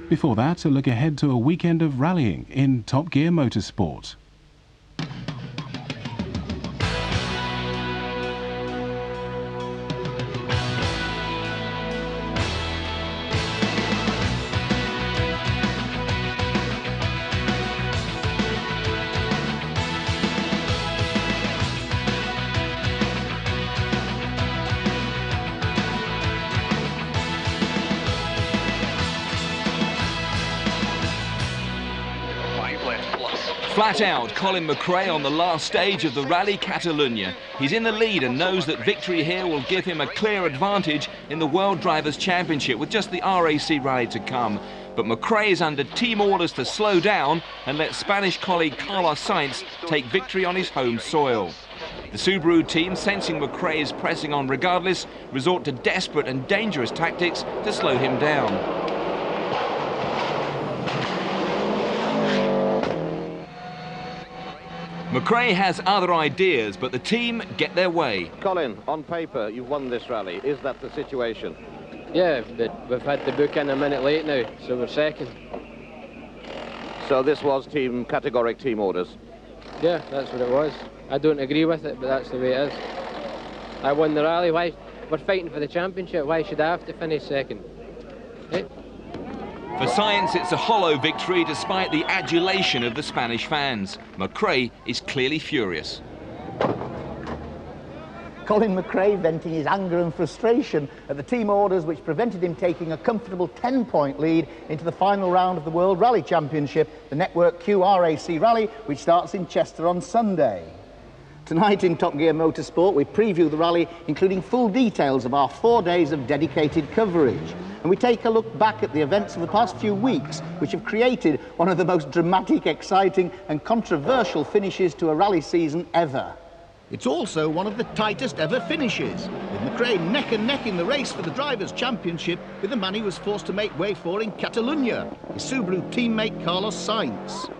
Before that, a look ahead to a weekend of rallying in Top Gear Motorsport. Flat out, Colin McRae on the last stage of the Rally Catalunya. He's in the lead and knows that victory here will give him a clear advantage in the World Drivers' Championship with just the RAC Rally to come. But McRae is under team orders to slow down and let Spanish colleague Carlos Sainz take victory on his home soil. The Subaru team, sensing McRae is pressing on regardless, resort to desperate and dangerous tactics to slow him down. McRae has other ideas, but the team get their way. Colin, on paper, you've won this rally. Is that the situation? Yeah, but we've had to book in a minute late now, so we're second. So this was categoric team orders? Yeah, that's what it was. I don't agree with it, but that's the way it is. I won the rally. Why? We're fighting for the championship. Why should I have to finish second? Hey? For Sainz, it's a hollow victory despite the adulation of the Spanish fans. McRae is clearly furious. Colin McRae venting his anger and frustration at the team orders which prevented him taking a comfortable 10-point lead into the final round of the World Rally Championship, the Network Q RAC Rally, which starts in Chester on Sunday. Tonight in Top Gear Motorsport, we preview the rally, including full details of our 4 days of dedicated coverage. And we take a look back at the events of the past few weeks, which have created one of the most dramatic, exciting and controversial finishes to a rally season ever. It's also one of the tightest ever finishes, with McRae neck and neck in the race for the Drivers' Championship with the man he was forced to make way for in Catalunya, his Subaru teammate Carlos Sainz.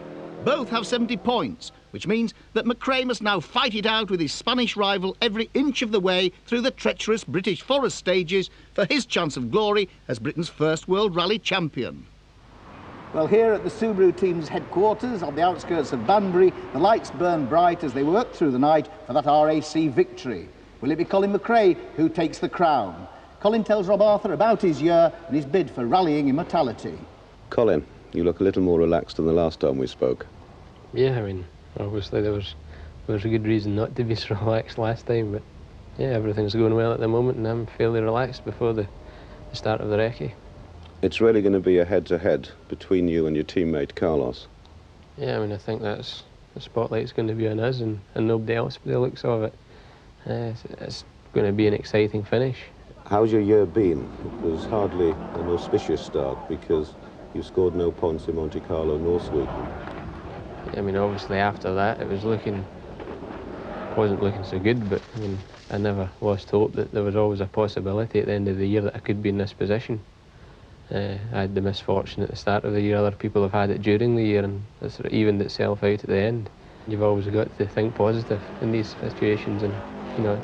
Both have 70 points, which means that McRae must now fight it out with his Spanish rival every inch of the way through the treacherous British forest stages for his chance of glory as Britain's first World Rally champion. Well, here at the Subaru team's headquarters on the outskirts of Banbury, the lights burn bright as they work through the night for that RAC victory. Will it be Colin McRae who takes the crown? Colin tells Rob Arthur about his year and his bid for rallying immortality. Colin, you look a little more relaxed than the last time we spoke. Yeah, I mean, obviously there was a good reason not to be so relaxed last time, but yeah, everything's going well at the moment and I'm fairly relaxed before the start of the recce. It's really going to be a head-to-head between you and your teammate Carlos. Yeah, I mean, I think the spotlight's going to be on us and nobody else by the looks of it. It's going to be an exciting finish. How's your year been? It was hardly an auspicious start because you scored no points in Monte Carlo nor Sweden. I mean, obviously after that it wasn't looking so good, but I mean, I never lost hope that there was always a possibility at the end of the year that I could be in this position. I had the misfortune at the start of the year, other people have had it during the year, and it sort of evened itself out at the end. You've always got to think positive in these situations, and you know,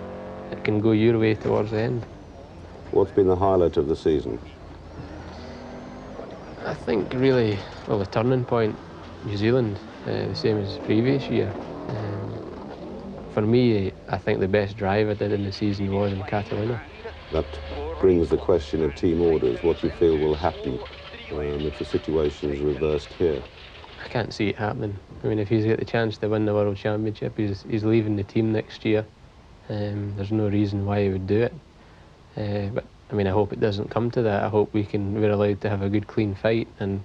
it can go your way towards the end. What's been the highlight of the season? I think really, well, the turning point, New Zealand, the same as the previous year. For me, I think the best drive I did in the season was in Catalunya. That brings the question of team orders. What do you feel will happen if the situation is reversed here? I can't see it happening. I mean, if he's got the chance to win the World Championship, he's leaving the team next year. There's no reason why he would do it. But I mean, I hope it doesn't come to that. I hope we're allowed to have a good, clean fight, and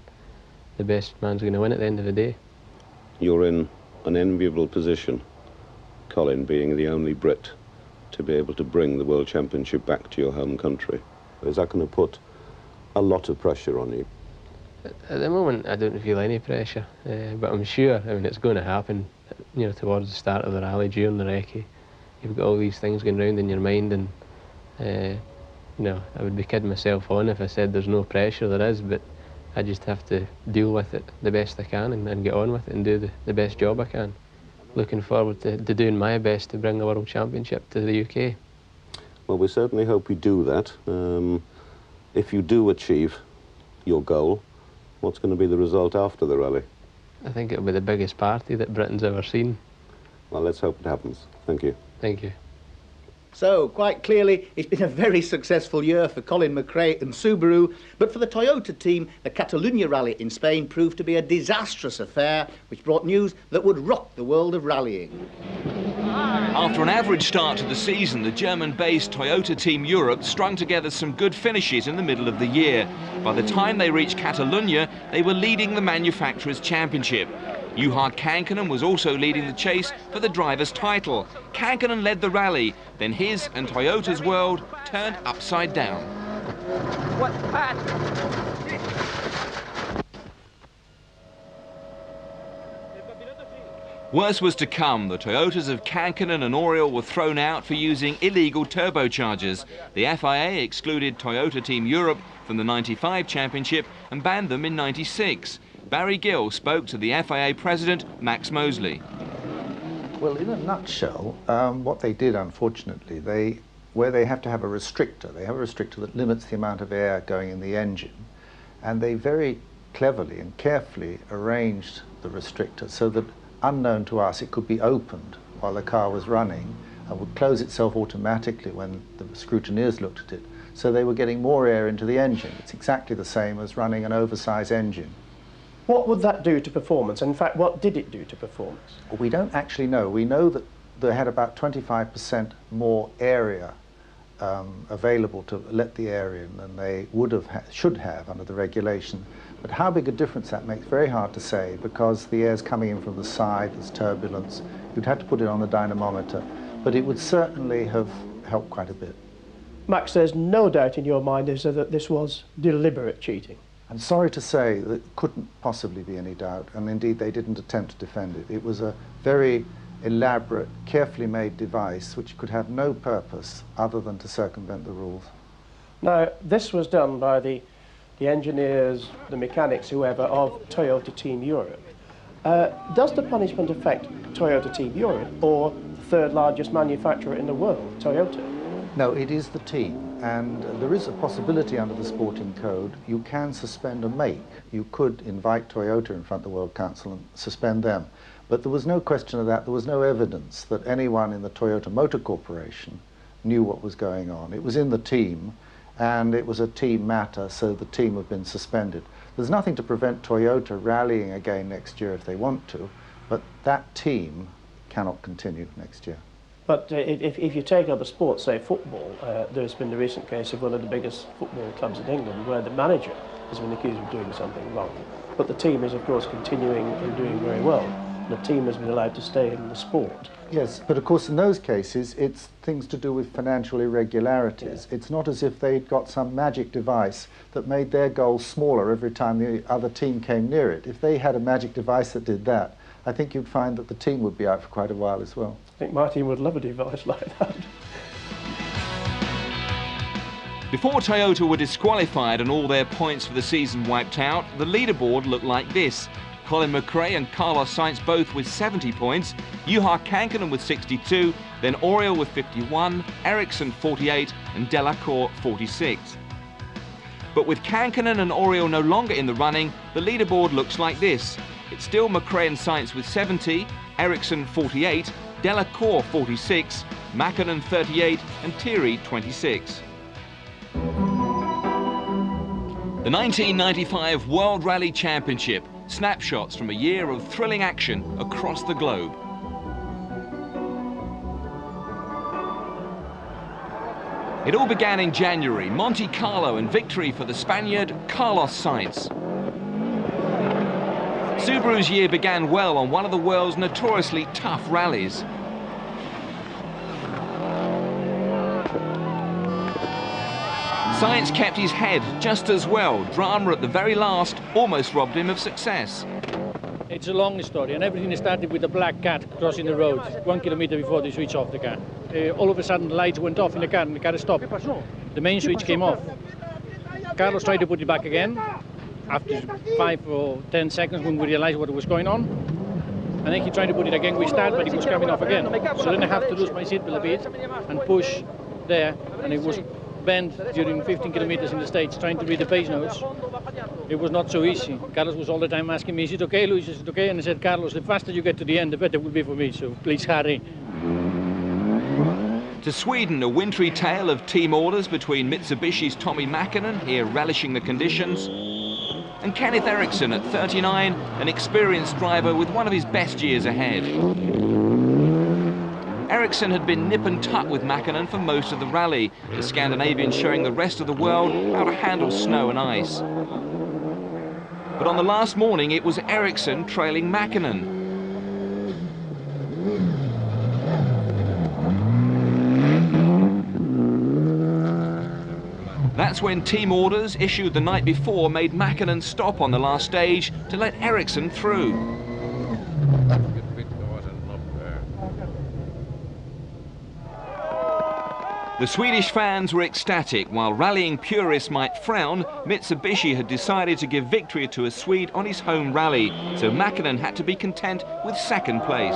the best man's going to win at the end of the day. You're in an enviable position, Colin, being the only Brit to be able to bring the World Championship back to your home country. Is that going to put a lot of pressure on you? At the moment, I don't feel any pressure, but I'm sure, I mean, it's going to happen, you know, towards the start of the rally, during the recce. You've got all these things going round in your mind, and, you know, I would be kidding myself on if I said there's no pressure. There is, but I just have to deal with it the best I can and get on with it and do the best job I can. Looking forward to doing my best to bring the World Championship to the UK. Well, we certainly hope you do that. If you do achieve your goal, What's going to be the result after the rally? I think it'll be the biggest party that Britain's ever seen. Well, let's hope it happens. Thank you. Thank you. So, quite clearly, it's been a very successful year for Colin McRae and Subaru, but for the Toyota team, the Catalunya Rally in Spain proved to be a disastrous affair, which brought news that would rock the world of rallying. After an average start to the season, the German-based Toyota Team Europe strung together some good finishes in the middle of the year. By the time they reached Catalunya, they were leading the manufacturers' championship. Juha Kankkunen was also leading the chase for the driver's title. Kankkunen led the rally, then his and Toyota's world turned upside down. Worse was to come. The Toyotas of Kankkunen and Oriol were thrown out for using illegal turbochargers. The FIA excluded Toyota Team Europe from the '95 championship and banned them in '96. Barry Gill spoke to the FIA president, Max Mosley. Well, in a nutshell, what they did, unfortunately, where they have to have a restrictor, they have a restrictor that limits the amount of air going in the engine, and they very cleverly and carefully arranged the restrictor so that, unknown to us, it could be opened while the car was running and would close itself automatically when the scrutineers looked at it. So they were getting more air into the engine. It's exactly the same as running an oversized engine. What would that do to performance? In fact, what did it do to performance? We don't actually know. We know that they had about 25% more area available to let the air in than they should have under the regulation. But how big a difference that makes, very hard to say, because the air's coming in from the side, there's turbulence. You'd have to put it on the dynamometer, but it would certainly have helped quite a bit. Max, there's no doubt in your mind is that this was deliberate cheating. I'm sorry to say that couldn't possibly be any doubt, and indeed they didn't attempt to defend it. It was a very elaborate, carefully made device which could have no purpose other than to circumvent the rules. Now, this was done by the engineers, the mechanics, whoever, of Toyota Team Europe. Does the punishment affect Toyota Team Europe or the third largest manufacturer in the world, Toyota? No, it is the team, and there is a possibility under the sporting code. You can suspend a make. You could invite Toyota in front of the World Council and suspend them. But there was no question of that. There was no evidence that anyone in the Toyota Motor Corporation knew what was going on. It was in the team, and it was a team matter, so the team have been suspended. There's nothing to prevent Toyota rallying again next year if they want to, but that team cannot continue next year. But if you take other sports, say football, there's been the recent case of one of the biggest football clubs in England where the manager has been accused of doing something wrong. But the team is, of course, continuing and doing very well. And the team has been allowed to stay in the sport. Yes, but of course in those cases it's things to do with financial irregularities. Yeah. It's not as if they'd got some magic device that made their goal smaller every time the other team came near it. If they had a magic device that did that, I think you'd find that the team would be out for quite a while as well. I think my team would love a device like that. Before Toyota were disqualified and all their points for the season wiped out, the leaderboard looked like this. Colin McRae and Carlos Sainz both with 70 points, Juha Kankkunen with 62, then Oriol with 51, Ericsson 48 and Delacour 46. But with Kankkunen and Oriol no longer in the running, the leaderboard looks like this. It's still McRae and Sainz with 70, Ericsson 48, Delacour 46, Mäkinen 38 and Thierry 26. The 1995 World Rally Championship, snapshots from a year of thrilling action across the globe. It all began in January, Monte Carlo, and victory for the Spaniard Carlos Sainz. Subaru's year began well on one of the world's notoriously tough rallies. Sainz kept his head just as well. Drama at the very last almost robbed him of success. It's a long story, and everything started with a black cat crossing the road 1 kilometer before they switch off the car. All of a sudden the lights went off in the car and the car stopped. The main switch came off. Carlos tried to put it back again after 5 or 10 seconds when we realized what was going on. And then he tried to put it again with start, but it was coming off again. So then I have to lose my seatbelt a bit and push there, and it was bend during 15 kilometers in the States, trying to read the pace notes. It was not so easy. Carlos was all the time asking me, is it okay, Luis, is it okay? And I said, Carlos, the faster you get to the end, the better it will be for me, so please hurry. To Sweden, a wintry tale of team orders between Mitsubishi's Tommy Mäkinen, here relishing the conditions, and Kenneth Eriksson at 39, an experienced driver with one of his best years ahead. Eriksson had been nip and tuck with Mäkinen for most of the rally, the Scandinavian showing the rest of the world how to handle snow and ice. But on the last morning, it was Eriksson trailing Mäkinen. That's when team orders issued the night before made Mäkinen stop on the last stage to let Eriksson through. The Swedish fans were ecstatic. While rallying purists might frown, Mitsubishi had decided to give victory to a Swede on his home rally, so Mäkinen had to be content with second place.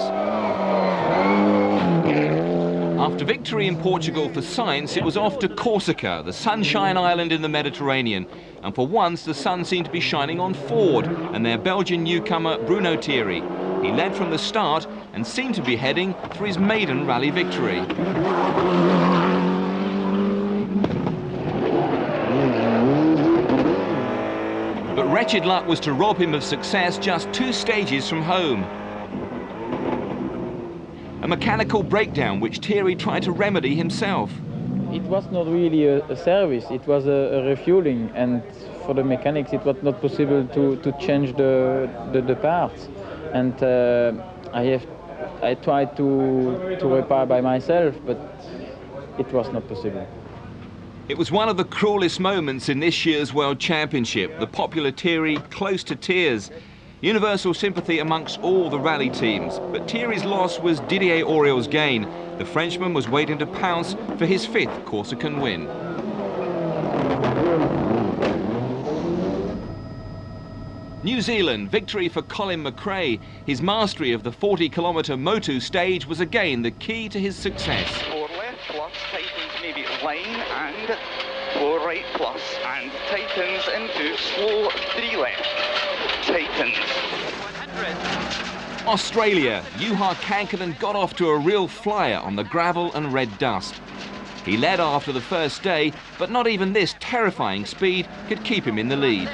After victory in Portugal for Sainz, it was off to Corsica, the sunshine island in the Mediterranean. And for once, the sun seemed to be shining on Ford and their Belgian newcomer Bruno Thierry. He led from the start and seemed to be heading for his maiden rally victory. But wretched luck was to rob him of success just 2 stages from home. A mechanical breakdown which Thierry tried to remedy himself. It was not really a service, it was a refueling, and for the mechanics it was not possible to change the parts. And I tried to repair by myself, but it was not possible. It was one of the cruelest moments in this year's World Championship, the popular Thierry close to tears. Universal sympathy amongst all the rally teams, but Thierry's loss was Didier Auriol's gain. The Frenchman was waiting to pounce for his 5th Corsican win. New Zealand, victory for Colin McRae. His mastery of the 40-kilometre Motu stage was again the key to his success. 4 left plus tightens maybe line and 4 right plus and tightens into slow 3 left. Tightens. 100. Australia, Juha Kankkunen got off to a real flyer on the gravel and red dust. He led after the first day, but not even this terrifying speed could keep him in the lead.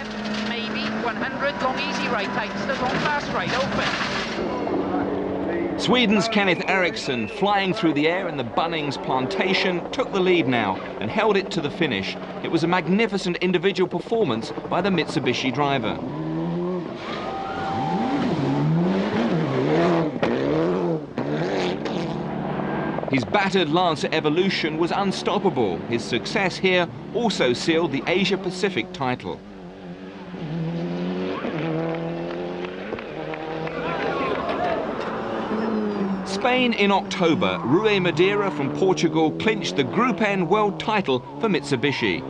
Maybe 100, long easy right, tightens the long fast right, open. Sweden's Kenneth Eriksson, flying through the air in the Bunnings plantation, took the lead now and held it to the finish. It was a magnificent individual performance by the Mitsubishi driver. His battered Lancer Evolution was unstoppable. His success here also sealed the Asia-Pacific title. Spain in October, Rui Madeira from Portugal clinched the Group N world title for Mitsubishi.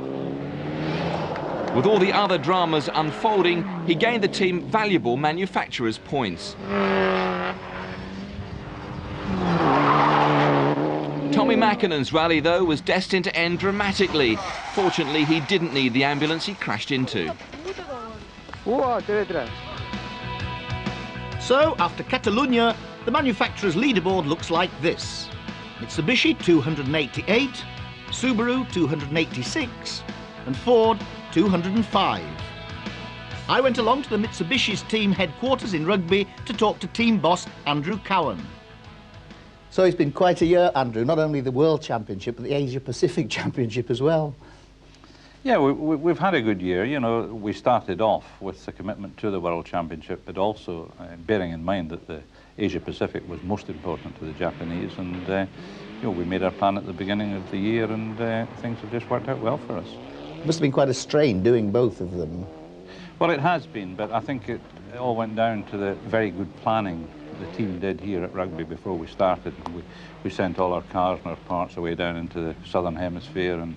With all the other dramas unfolding, he gained the team valuable manufacturer's points. Tommy Mäkinen's rally, though, was destined to end dramatically. Fortunately, he didn't need the ambulance he crashed into. So, after Catalunya, the manufacturer's leaderboard looks like this. Mitsubishi 288, Subaru 286, and Ford 205. I went along to the Mitsubishi's team headquarters in Rugby to talk to team boss Andrew Cowan. So it's been quite a year, Andrew, not only the World Championship, but the Asia-Pacific Championship as well. Yeah, we've had a good year. You know, we started off with the commitment to the World Championship, but also bearing in mind that the Asia-Pacific was most important to the Japanese, and you know, we made our plan at the beginning of the year, and things have just worked out well for us. It must have been quite a strain doing both of them. Well, it has been, but I think it all went down to the very good planning the team did here at Rugby before we started. We sent all our cars and our parts away down into the southern hemisphere and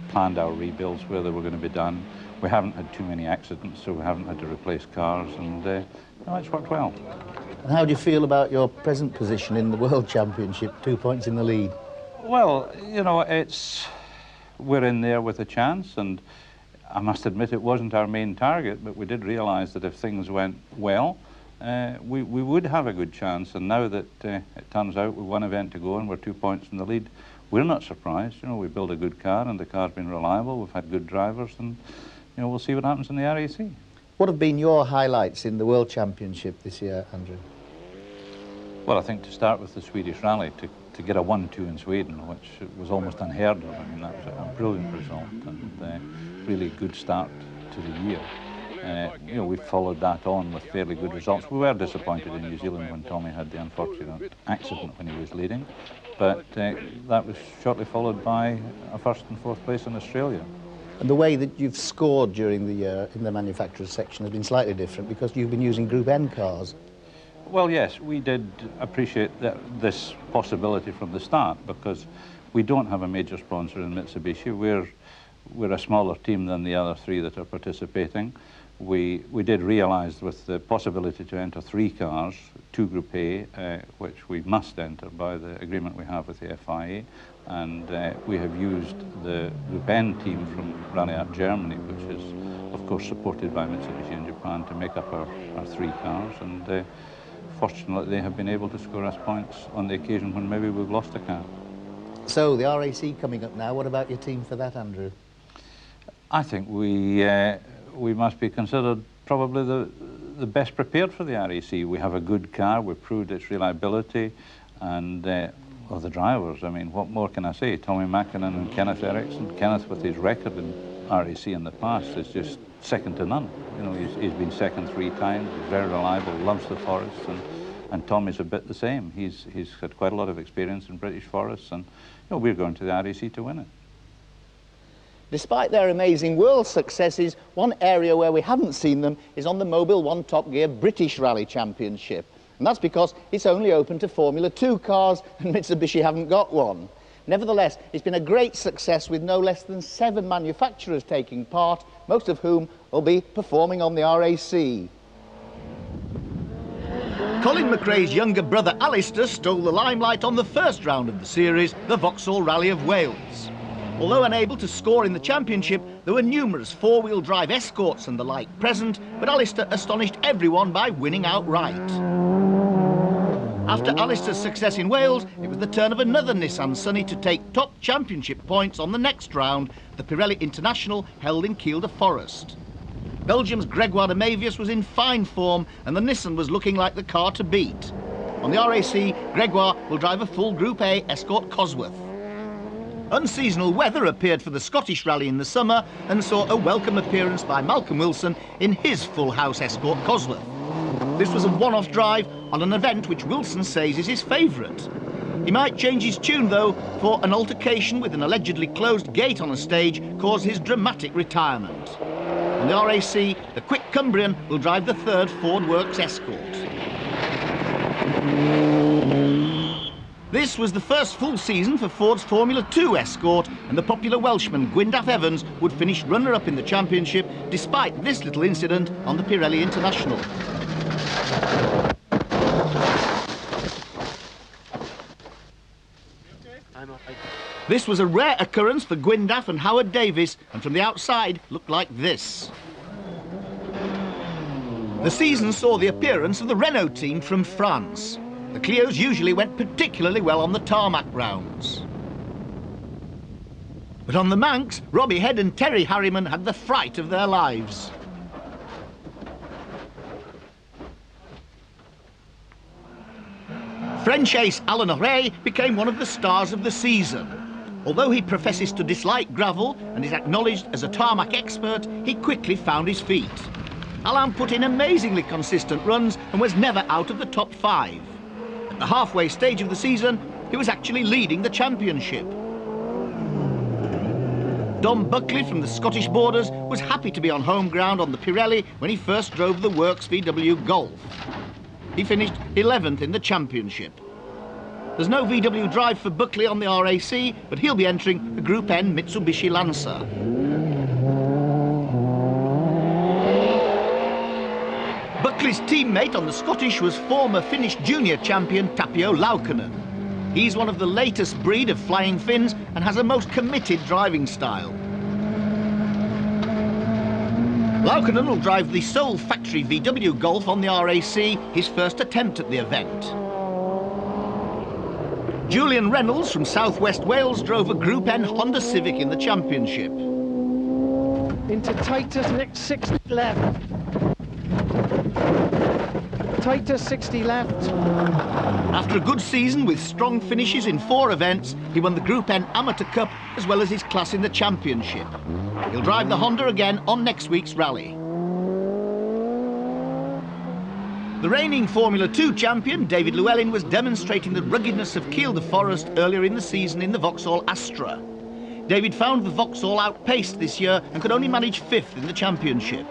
planned our rebuilds where they were going to be done. We haven't had too many accidents, so we haven't had to replace cars, and no, it's worked well. And how do you feel about your present position in the World Championship, 2 points in the lead? Well, you know, we're in there with a chance, and I must admit it wasn't our main target, but we did realise that if things went well, we would have a good chance. And now that it turns out we've one event to go and we're 2 points in the lead, we're not surprised. You know, we built a good car and the car's been reliable, we've had good drivers, and you know, we'll see what happens in the RAC. What have been your highlights in the World Championship this year, Andrew? Well, I think to start with the Swedish Rally, to get a 1-2 in Sweden, which was almost unheard of. I mean, that was a brilliant result and really good start to the year. You know, we followed that on with fairly good results. We were disappointed in New Zealand when Tommy had the unfortunate accident when he was leading, but that was shortly followed by a 1st and 4th place in Australia. And the way that you've scored during the year in the manufacturers section has been slightly different because you've been using Group N cars. Well, yes, we did appreciate this possibility from the start because we don't have a major sponsor in Mitsubishi. We're a smaller team than the other 3 that are participating. We did realise with the possibility to enter 3 cars, 2 Group A, which we must enter by the agreement we have with the FIA, and we have used the Group N team from Rally Art Germany, which is of course supported by Mitsubishi in Japan, to make up our 3 cars, and fortunately they have been able to score us points on the occasion when maybe we've lost a car. So the RAC coming up now, what about your team for that, Andrew? I think we must be considered probably the best prepared for the RAC. We have a good car, we've proved its reliability, and well, the drivers, I mean, what more can I say? Tommy Mäkinen and Kenneth Eriksson. Kenneth, with his record in RAC in the past, is just second to none. You know, he's been second 3 times, he's very reliable, loves the forests, and Tommy's a bit the same. He's had quite a lot of experience in British forests, and you know, we're going to the RAC to win it. Despite their amazing world successes, one area where we haven't seen them is on the Mobile 1 Top Gear British Rally Championship. And that's because it's only open to Formula 2 cars and Mitsubishi haven't got one. Nevertheless, it's been a great success with no less than 7 manufacturers taking part, most of whom will be performing on the RAC. Colin McRae's younger brother Alistair stole the limelight on the first round of the series, the Vauxhall Rally of Wales. Although unable to score in the championship, there were numerous 4-wheel drive escorts and the like present, but Alistair astonished everyone by winning outright. After Alistair's success in Wales, it was the turn of another Nissan Sunny to take top championship points on the next round, the Pirelli International held in Kielder Forest. Belgium's Gregoire de Mavius was in fine form and the Nissan was looking like the car to beat. On the RAC, Gregoire will drive a full Group A Escort Cosworth. Unseasonal weather appeared for the Scottish Rally in the summer and saw a welcome appearance by Malcolm Wilson in his full house Escort Cosworth. This was a one-off drive on an event which Wilson says is his favourite. He might change his tune though, for an altercation with an allegedly closed gate on a stage caused his dramatic retirement. On the RAC, the quick Cumbrian will drive the 3rd Ford Works Escort. This was the first full season for Ford's Formula 2 Escort, and the popular Welshman Gwyndaf Evans would finish runner-up in the championship despite this little incident on the Pirelli International. This was a rare occurrence for Gwyndaf and Howard Davies, and from the outside looked like this. The season saw the appearance of the Renault team from France. The Clios usually went particularly well on the tarmac rounds. But on the Manx, Robbie Head and Terry Harriman had the fright of their lives. French ace Alan O'Reilly became one of the stars of the season. Although he professes to dislike gravel and is acknowledged as a tarmac expert, he quickly found his feet. Alan put in amazingly consistent runs and was never out of the top 5. At the halfway stage of the season, he was actually leading the championship. Dom Buckley from the Scottish Borders was happy to be on home ground on the Pirelli when he first drove the Works VW Golf. He finished 11th in the championship. There's no VW drive for Buckley on the RAC, but he'll be entering the Group N Mitsubishi Lancer. Buckley's teammate on the Scottish was former Finnish junior champion Tapio Laukkanen. He's one of the latest breed of flying Finns and has a most committed driving style. Laukkanen will drive the sole factory VW Golf on the RAC, his first attempt at the event. Julian Reynolds from South West Wales drove a Group N Honda Civic in the championship. Into Titus, next 60 left. Titus 60 left. After a good season with strong finishes in 4 events, he won the Group N Amateur Cup as well as his class in the championship. He'll drive the Honda again on next week's rally. The reigning Formula 2 champion, David Llewellyn, was demonstrating the ruggedness of Kiel de Forest earlier in the season in the Vauxhall Astra. David found the Vauxhall outpaced this year and could only manage 5th in the championship.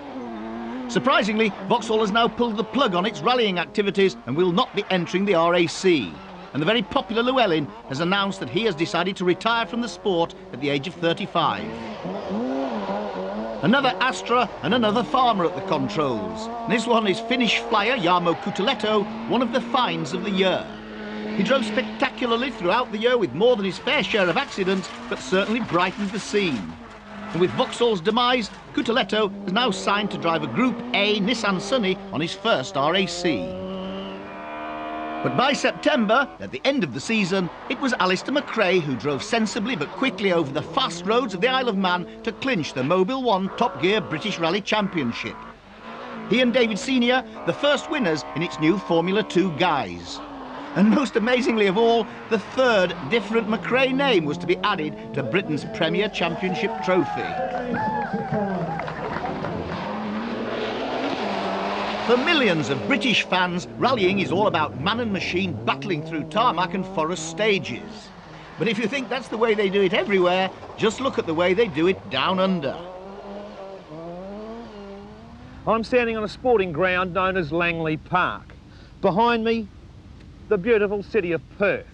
Surprisingly, Vauxhall has now pulled the plug on its rallying activities and will not be entering the RAC. And the very popular Llewellyn has announced that he has decided to retire from the sport at the age of 35. Another Astra and another farmer at the controls. And this one is Finnish flyer Jarmo Kutuletto, one of the finds of the year. He drove spectacularly throughout the year with more than his fair share of accidents, but certainly brightened the scene. And with Vauxhall's demise, Kutuletto has now signed to drive a Group A Nissan Sunny on his first RAC. But by September, at the end of the season, it was Alistair McRae who drove sensibly but quickly over the fast roads of the Isle of Man to clinch the Mobile 1 Top Gear British Rally Championship. He and David Senior, the first winners in its new Formula 2 guise. And most amazingly of all, the third different McRae name was to be added to Britain's Premier Championship trophy. For millions of British fans, rallying is all about man and machine battling through tarmac and forest stages. But if you think that's the way they do it everywhere, just look at the way they do it down under. I'm standing on a sporting ground known as Langley Park. Behind me, the beautiful city of Perth.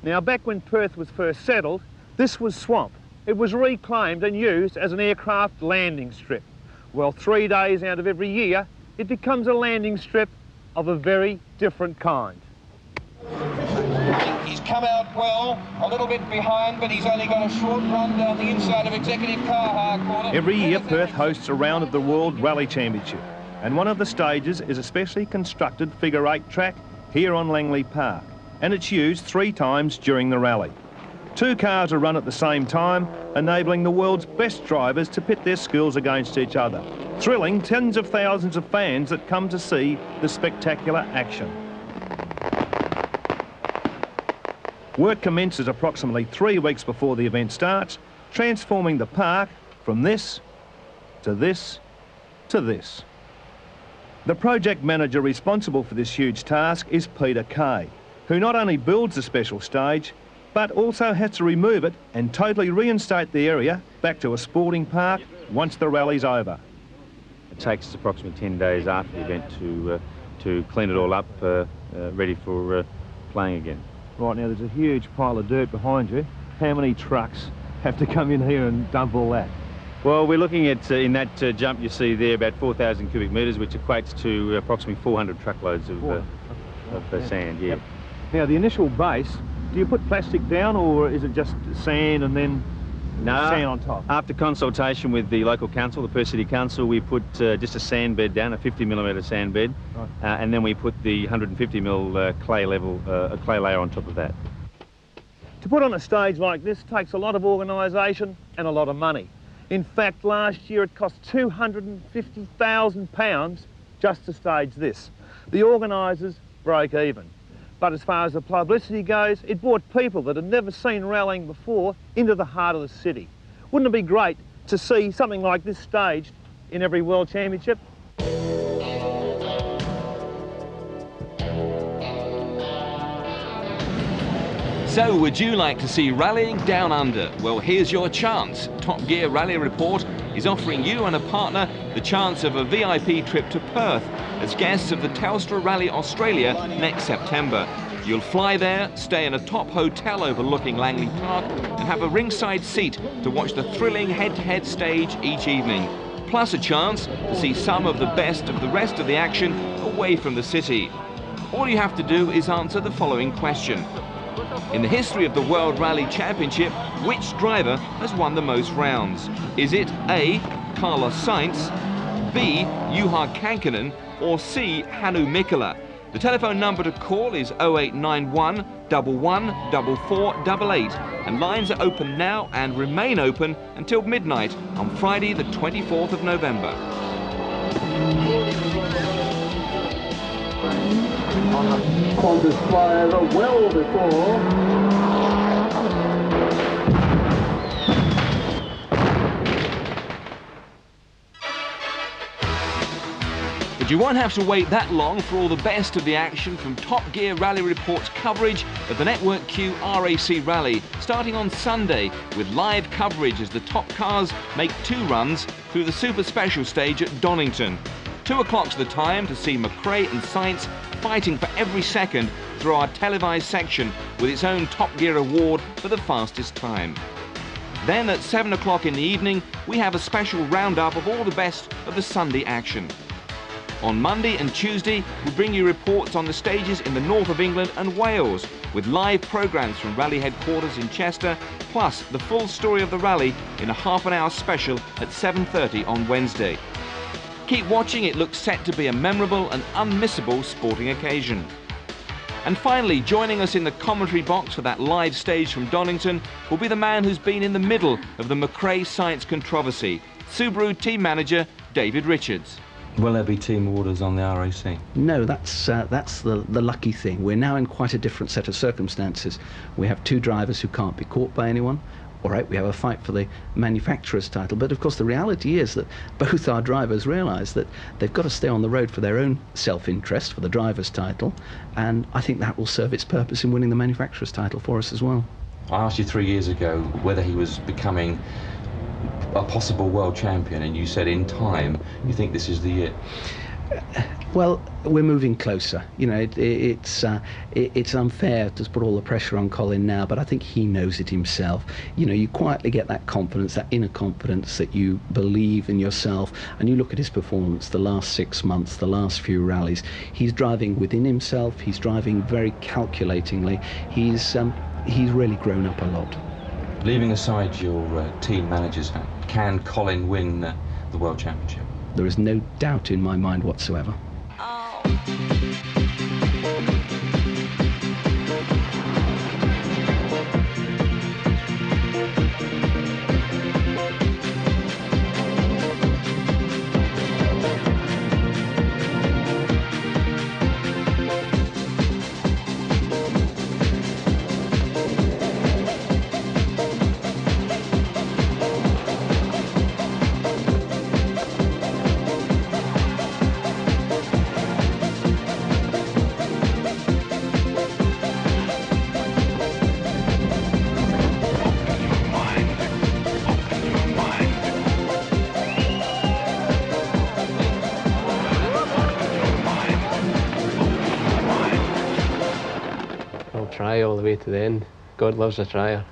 Now, back when Perth was first settled, this was swamp. It was reclaimed and used as an aircraft landing strip. Well, 3 days out of every year, it becomes a landing strip of a very different kind. He's come out well, a little bit behind, but he's only got a short run down the inside of Executive Car Hire corner. Every year, Perth hosts a round of the World Rally Championship, and one of the stages is a specially constructed figure-8 track here on Langley Park, and it's used 3 times during the rally. 2 cars are run at the same time, enabling the world's best drivers to pit their skills against each other, thrilling tens of thousands of fans that come to see the spectacular action. Work commences approximately 3 weeks before the event starts, transforming the park from this to this to this. The project manager responsible for this huge task is Peter Kay, who not only builds the special stage, but also has to remove it and totally reinstate the area back to a sporting park once the rally's over. It takes us approximately 10 days after the event to clean it all up, ready for playing again. Right, now there's a huge pile of dirt behind you. How many trucks have to come in here and dump all that? Well, we're looking at, in that jump you see there, about 4,000 cubic metres, which equates to approximately 400 truckloads of sand, yeah. Yep. Now, the initial base, do you put plastic down, or is it just sand and then sand on top? After consultation with the local council, the Perth City Council, we put just a sand bed down, a 50mm sand bed, right. And then we put the 150mm clay layer on top of that. To put on a stage like this takes a lot of organisation and a lot of money. In fact, last year it cost £250,000 just to stage this. The organisers broke even. But as far as the publicity goes, it brought people that had never seen rallying before into the heart of the city. Wouldn't it be great to see something like this staged in every World Championship? So, would you like to see rallying down under? Well, here's your chance. Top Gear Rally Report is offering you and a partner the chance of a VIP trip to Perth as guests of the Telstra Rally Australia next September. You'll fly there, stay in a top hotel overlooking Langley Park and have a ringside seat to watch the thrilling head-to-head stage each evening. Plus a chance to see some of the best of the rest of the action away from the city. All you have to do is answer the following question. In the history of the World Rally Championship, which driver has won the most rounds? Is it A, Carlos Sainz, B, Juha Kankkunen, or C, Hannu Mikkola? The telephone number to call is 0891 114488, and lines are open now and remain open until midnight on Friday the 24th of November. Quantifier well before. But you won't have to wait that long for all the best of the action from Top Gear Rally Report's coverage of the Network Q RAC Rally, starting on Sunday with live coverage as the top cars make 2 runs through the super special stage at Donington. 2 o'clock's the time to see McRae and Sainz fighting for every second through our televised section with its own Top Gear award for the fastest time. Then at 7 o'clock in the evening, we have a special roundup of all the best of the Sunday action. On Monday and Tuesday, we bring you reports on the stages in the north of England and Wales, with live programmes from rally headquarters in Chester, plus the full story of the rally in a half-an-hour special at 7:30 on Wednesday. Keep watching, it looks set to be a memorable and unmissable sporting occasion. And finally, joining us in the commentary box for that live stage from Donington will be the man who's been in the middle of the McRae-Sainz controversy, Subaru team manager David Richards. Will there be team orders on the RAC? No, that's the lucky thing. We're now in quite a different set of circumstances. We have 2 drivers who can't be caught by anyone. All right, we have a fight for the manufacturer's title, but of course the reality is that both our drivers realise that they've got to stay on the road for their own self-interest, for the driver's title, and I think that will serve its purpose in winning the manufacturer's title for us as well. I asked you 3 years ago whether he was becoming a possible world champion, and you said in time you think this is the year. Well, we're moving closer. You know, it's unfair to put all the pressure on Colin now, but I think he knows it himself. You know, you quietly get that confidence, that inner confidence that you believe in yourself, and you look at his performance the last 6 months, the last few rallies. He's driving within himself. He's driving very calculatingly. He's really grown up a lot. Leaving aside your team managers, can Colin win the World Championship? There is no doubt in my mind whatsoever. Try all the way to the end. God loves a trier.